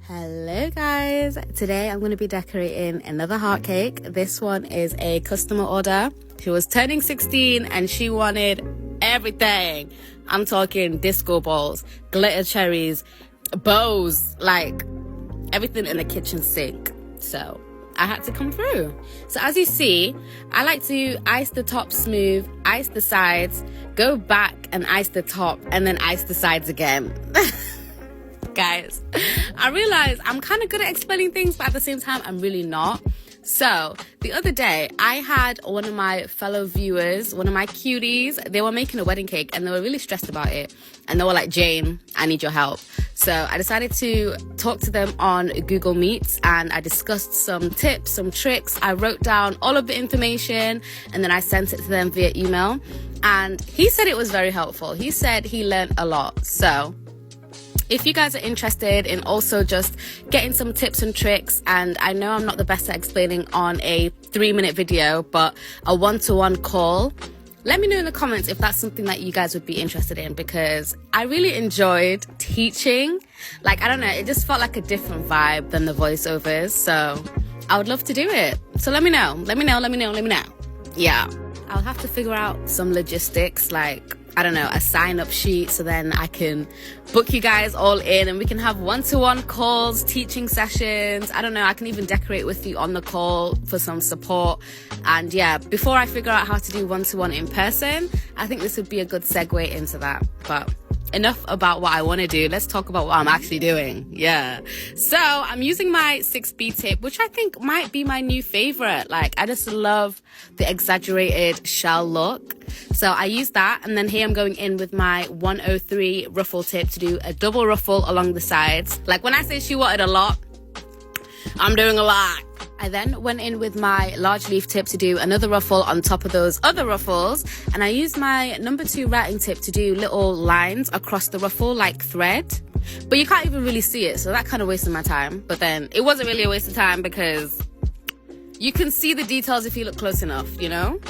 Hello guys, today I'm going to be decorating another heart cake. This one is a customer order. She was turning 16 and she wanted everything. I'm talking disco balls, glitter cherries, bows, like everything in the kitchen sink. So I had to come through. So as you see, I like to ice the top smooth, ice the sides, go back and ice the top, and then ice the sides again. Guys, I realize I'm kind of good at explaining things, but at the same time I'm really not. So the other day I had one of my fellow viewers, one of my cuties, they were making a wedding cake and they were really stressed about it, and they were like, Jane, I need your help. So I decided to talk to them on Google Meets and I discussed some tips, some tricks. I wrote down all of the information and then I sent it to them via email, and he said it was very helpful. He said he learned a lot. So if you guys are interested in also just getting some tips and tricks, and I know I'm not the best at explaining on a 3-minute video, but a one-to-one call, let me know in the comments if that's something that you guys would be interested in, because I really enjoyed teaching. Like, I don't know, it just felt like a different vibe than the voiceovers. So I would love to do it. So let me know. Yeah. I'll have to figure out some logistics, like, I don't know, a sign-up sheet, so then I can book you guys all in and we can have one-to-one calls, teaching sessions. I don't know, I can even decorate with you on the call for some support. And yeah, before I figure out how to do one-to-one in person, I think this would be a good segue into that. But enough about what I want to do. Let's talk about what I'm actually doing. Yeah. So I'm using my 6B tip, which I think might be my new favorite. Like, I just love the exaggerated shell look. So I use that. And then here I'm going in with my 103 ruffle tip to do a double ruffle along the sides. Like, when I say she wanted a lot, I'm doing a lot. I then went in with my large leaf tip to do another ruffle on top of those other ruffles. And I used my number 2 writing tip to do little lines across the ruffle like thread. But you can't even really see it, so that kind of wasted my time. But then it wasn't really a waste of time because you can see the details if you look close enough, you know?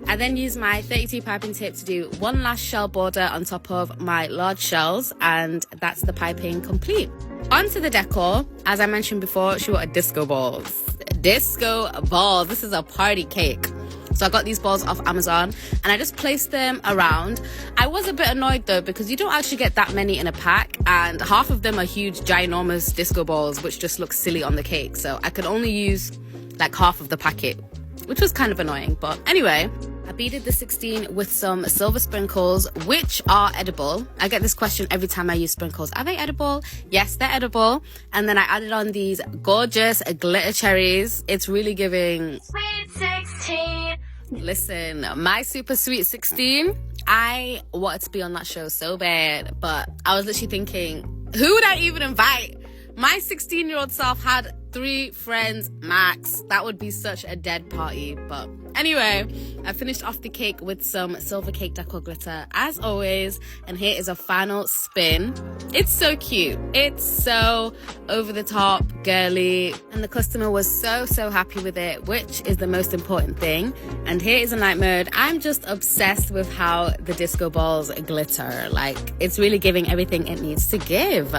I then used my 32 piping tip to do one last shell border on top of my large shells, and that's the piping complete. Onto the decor. As I mentioned before, she wanted disco balls. Disco balls. This is a party cake. So I got these balls off Amazon and I just placed them around. I was a bit annoyed though, because you don't actually get that many in a pack, and half of them are huge, ginormous disco balls, which just look silly on the cake. So I could only use like half of the packet, which was kind of annoying. But anyway, I beaded the 16 with some silver sprinkles, which are edible. I get this question every time I use sprinkles. Are they edible? Yes, they're edible. And then I added on these gorgeous glitter cherries. It's really giving Sweet 16. Listen, my super sweet 16, I wanted to be on that show so bad, but I was literally thinking, who would I even invite? My 16-year-old self had 3 friends max. That would be such a dead party. But anyway, I finished off the cake with some silver cake decor glitter as always, and here is a final spin. It's so cute. It's so over the top, girly, and the customer was so happy with it, which is the most important thing. And here is a night mode. I'm just obsessed with how the disco balls glitter. Like, it's really giving everything it needs to give.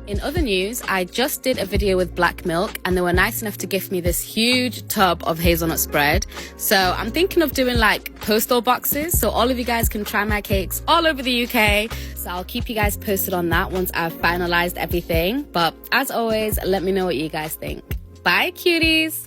In other news, I just did a video with Black Milk and they were nice enough to gift me this huge tub of hazelnut spread. So I'm thinking of doing like postal boxes so all of you guys can try my cakes all over the UK. So I'll keep you guys posted on that once I've finalized everything. But as always, let me know what you guys think. Bye, cuties!